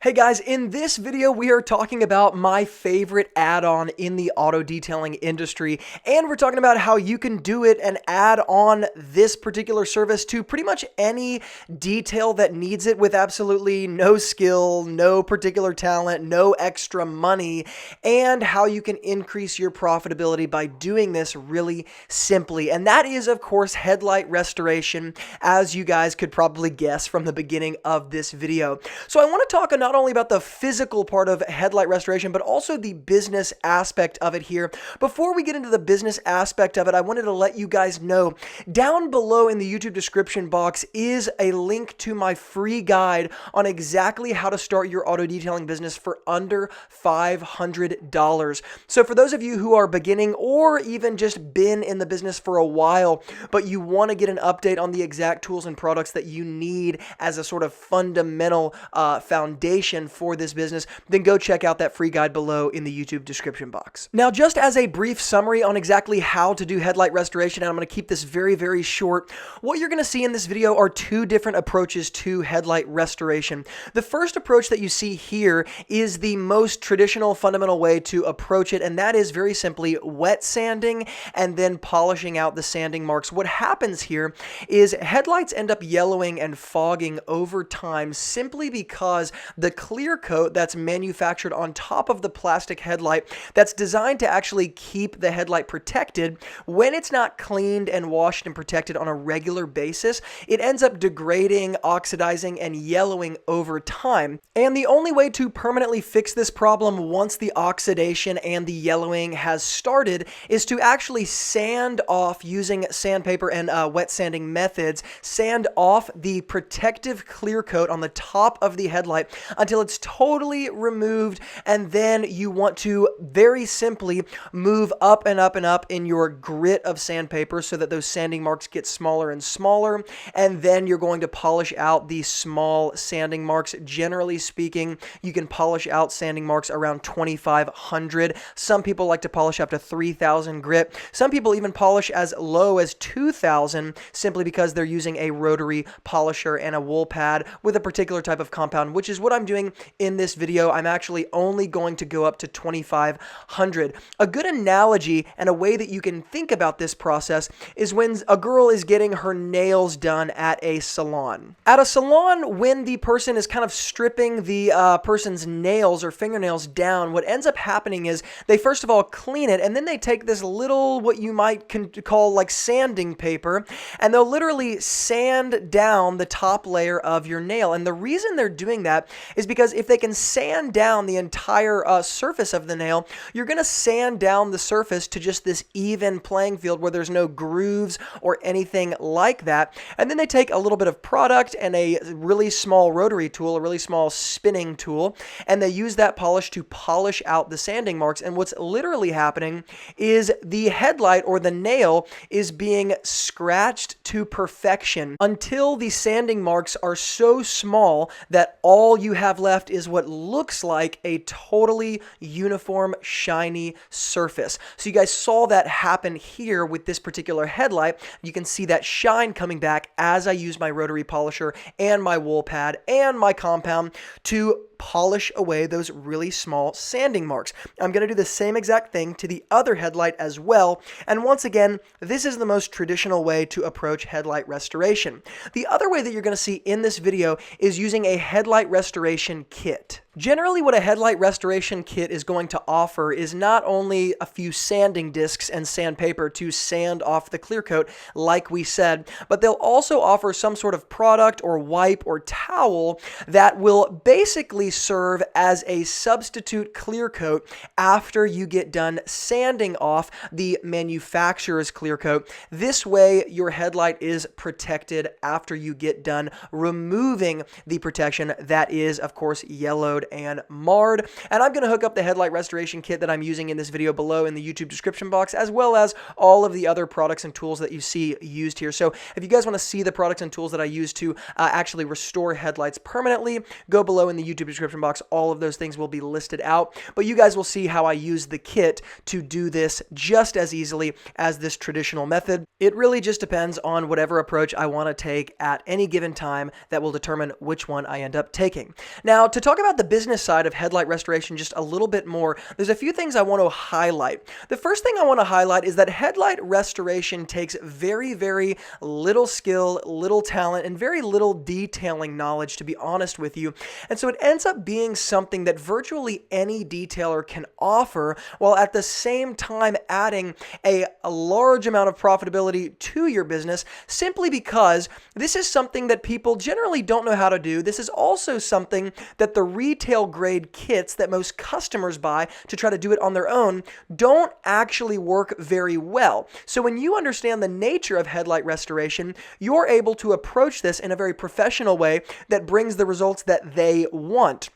Hey guys, in this video we are talking about my favorite add-on in the auto detailing industry, and we're talking about how you can do it and add on this particular service to pretty much any detail that needs it with absolutely no skill, no particular talent, no extra money, and how you can increase your profitability by doing this really simply. And that is, of course, headlight restoration, as you guys could probably guess from the beginning of this video. So I want to talk not only about the physical part of headlight restoration, but also the business aspect of it here. Before we get into the business aspect of it, I wanted to let you guys know down below in the YouTube description box is a link to my free guide on exactly how to start your auto detailing business for under $500. So for those of you who are beginning or even just been in the business for a while, but you want to get an update on the exact tools and products that you need as a sort of fundamental foundation for this business, then go check out that free guide below in the YouTube description box. Now, just as a brief summary on exactly how to do headlight restoration, and I'm going to keep this very, very short, what you're going to see in this video are two different approaches to headlight restoration. The first approach that you see here is the most traditional fundamental way to approach it, and that is very simply wet sanding and then polishing out the sanding marks. What happens here is headlights end up yellowing and fogging over time simply because the clear coat that's manufactured on top of the plastic headlight that's designed to actually keep the headlight protected, when it's not cleaned and washed and protected on a regular basis, it ends up degrading, oxidizing, and yellowing over time. And the only way to permanently fix this problem once the oxidation and the yellowing has started is to actually sand off using sandpaper and wet sanding methods, sand off the protective clear coat on the top of the headlight until it's totally removed, and then you want to very simply move up and up and up in your grit of sandpaper so that those sanding marks get smaller and smaller, and then you're going to polish out the small sanding marks. Generally speaking, you can polish out sanding marks around 2,500. Some people like to polish up to 3,000 grit. Some people even polish as low as 2,000 simply because they're using a rotary polisher and a wool pad with a particular type of compound, which is what I'm doing in this video. I'm actually only going to go up to 2,500. A good analogy and a way that you can think about this process is when a girl is getting her nails done at a salon. At a salon, when the person is kind of stripping the person's nails or fingernails down, what ends up happening is they first of all clean it, and then they take this little, what you might call like sanding paper, and they'll literally sand down the top layer of your nail. And the reason they're doing that is because if they can sand down the entire surface of the nail, you're going to sand down the surface to just this even playing field where there's no grooves or anything like that. And then they take a little bit of product and a really small rotary tool, a really small spinning tool, and they use that polish to polish out the sanding marks. And what's literally happening is the headlight or the nail is being scratched to perfection until the sanding marks are so small that all you have left is what looks like a totally uniform, shiny surface. So you guys saw that happen here with this particular headlight. You can see that shine coming back as I use my rotary polisher and my wool pad and my compound to polish away those really small sanding marks. I'm going to do the same exact thing to the other headlight as well. And once again, this is the most traditional way to approach headlight restoration. The other way that you're going to see in this video is using a headlight restoration kit. Generally, what a headlight restoration kit is going to offer is not only a few sanding discs and sandpaper to sand off the clear coat, like we said, but they'll also offer some sort of product or wipe or towel that will basically serve as a substitute clear coat after you get done sanding off the manufacturer's clear coat. This way, your headlight is protected after you get done removing the protection that is, of course, yellowed and marred. And I'm going to hook up the headlight restoration kit that I'm using in this video below in the YouTube description box, as well as all of the other products and tools that you see used here. So if you guys want to see the products and tools that I use to actually restore headlights permanently, go below in the YouTube description description box. All of those things will be listed out, but you guys will see how I use the kit to do this just as easily as this traditional method. It really just depends on whatever approach I want to take at any given time that will determine which one I end up taking. Now, to talk about the business side of headlight restoration just a little bit more, there's a few things I want to highlight. The first thing I want to highlight is that headlight restoration takes very, very little skill, little talent, and very little detailing knowledge, to be honest with you. And so it ends up being something that virtually any detailer can offer, while at the same time adding a large amount of profitability to your business, simply because this is something that people generally don't know how to do. This is also something that the retail grade kits that most customers buy to try to do it on their own don't actually work very well. So when you understand the nature of headlight restoration, you're able to approach this in a very professional way that brings the results that they want.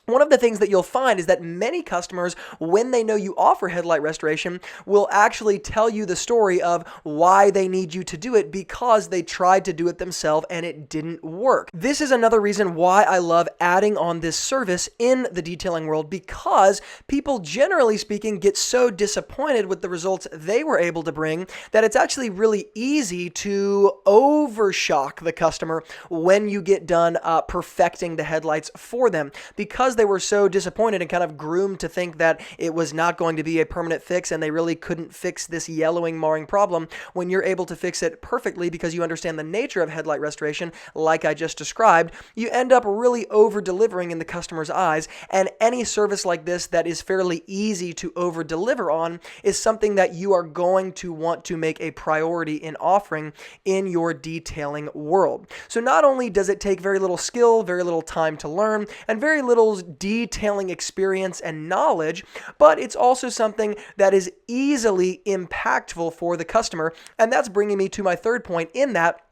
One of the things that you'll find is that many customers, when they know you offer headlight restoration, will actually tell you the story of why they need you to do it because they tried to do it themselves and it didn't work. This is another reason why I love adding on this service in the detailing world, because people, generally speaking, get so disappointed with the results they were able to bring that it's actually really easy to overshock the customer when you get done perfecting the headlights for them, because they were so disappointed and kind of groomed to think that it was not going to be a permanent fix and they really couldn't fix this yellowing, marring problem. When you're able to fix it perfectly because you understand the nature of headlight restoration, like I just described, you end up really over-delivering in the customer's eyes. And any service like this that is fairly easy to over-deliver on is something that you are going to want to make a priority in offering in your detailing world. So not only does it take very little skill, very little time to learn, and very little detailing experience and knowledge, but it's also something that is easily impactful for the customer. And that's bringing me to my third point, in that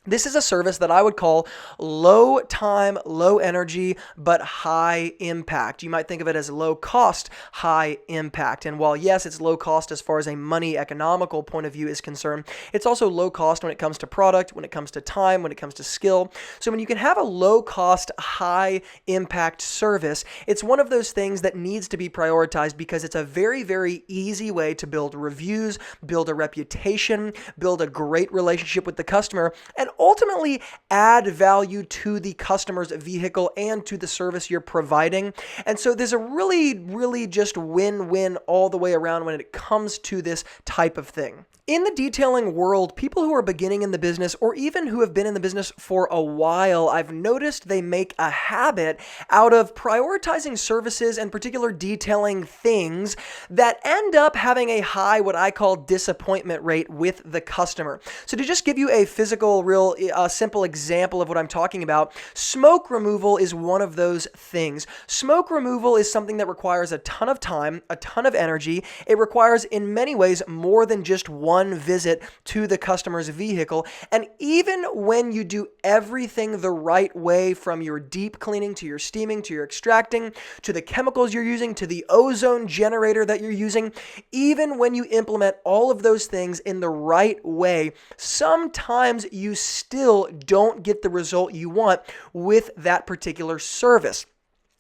this is a service that I would call low time, low energy, but high impact. You might think of it as low cost, high impact. And while yes, it's low cost as far as a money economical point of view is concerned, it's also low cost when it comes to product, when it comes to time, when it comes to skill. So when you can have a low cost, high impact service, it's one of those things that needs to be prioritized because it's a very, very easy way to build reviews, build a reputation, build a great relationship with the customer, and ultimately add value to the customer's vehicle and to the service you're providing. And so there's a really just win-win all the way around when it comes to this type of thing. In the detailing world, people who are beginning in the business, or even who have been in the business for a while, I've noticed they make a habit out of prioritizing services and particular detailing things that end up having a high, what I call, disappointment rate with the customer. So to just give you a physical, real simple example of what I'm talking about, smoke removal is one of those things. Smoke removal is something that requires a ton of time, a ton of energy. It requires, in many ways, more than just one visit to the customer's vehicle. And even when you do everything the right way, from your deep cleaning to your steaming to your extracting to the chemicals you're using to the ozone generator that you're using, even when you implement all of those things in the right way, sometimes you still don't get the result you want with that particular service.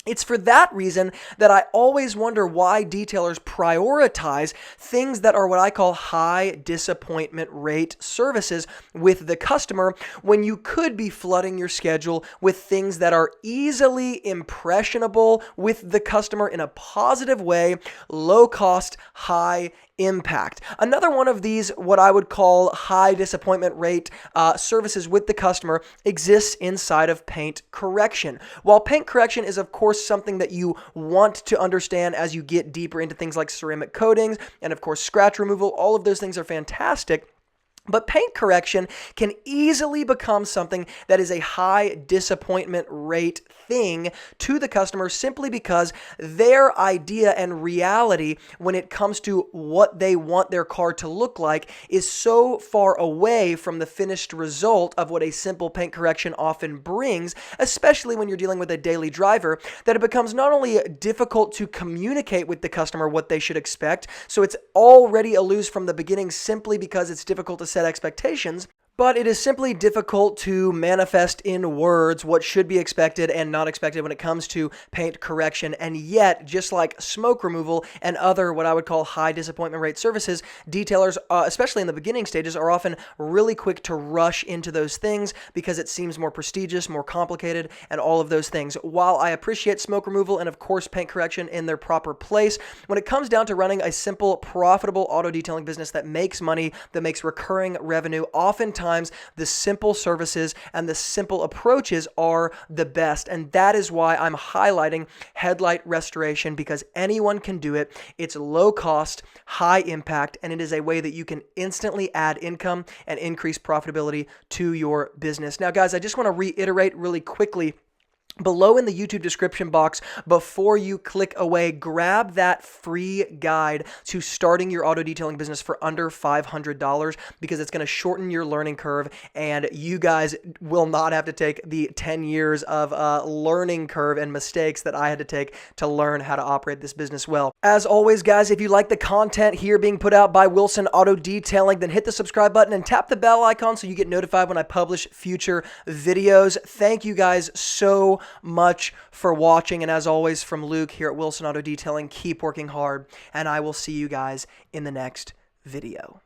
It's for that reason that I always wonder why detailers prioritize things that are what I call high disappointment rate services with the customer, when you could be flooding your schedule with things that are easily impressionable with the customer in a positive way, low cost, high impact. Another one of these, what I would call high disappointment rate services with the customer, exists inside of paint correction. While paint correction is, of course, something that you want to understand as you get deeper into things like ceramic coatings and, of course, scratch removal, all of those things are fantastic. But paint correction can easily become something that is a high disappointment rate thing to the customer, simply because their idea and reality when it comes to what they want their car to look like is so far away from the finished result of what a simple paint correction often brings, especially when you're dealing with a daily driver, that it becomes not only difficult to communicate with the customer what they should expect, so it's already a lose from the beginning simply because it's difficult to set expectations, But it is simply difficult to manifest in words what should be expected and not expected when it comes to paint correction. And yet, just like smoke removal and other what I would call high disappointment rate services, detailers, especially in the beginning stages, are often really quick to rush into those things because it seems more prestigious, more complicated, and all of those things. While I appreciate smoke removal and, of course, paint correction in their proper place, when it comes down to running a simple, profitable auto detailing business that makes money, that makes recurring revenue, oftentimes the simple services and the simple approaches are the best. And that is why I'm highlighting headlight restoration, because anyone can do it. It's low cost, high impact, and it is a way that you can instantly add income and increase profitability to your business. Now, guys, I just want to reiterate really quickly. Below in the YouTube description box, before you click away, grab that free guide to starting your auto detailing business for under $500, because it's going to shorten your learning curve and you guys will not have to take the 10 years of learning curve and mistakes that I had to take to learn how to operate this business well. As always, guys, if you like the content here being put out by Wilson Auto Detailing, then hit the subscribe button and tap the bell icon so you get notified when I publish future videos. Thank you guys so much for watching, and as always, from Luke here at Wilson Auto Detailing, keep working hard, and I will see you guys in the next video.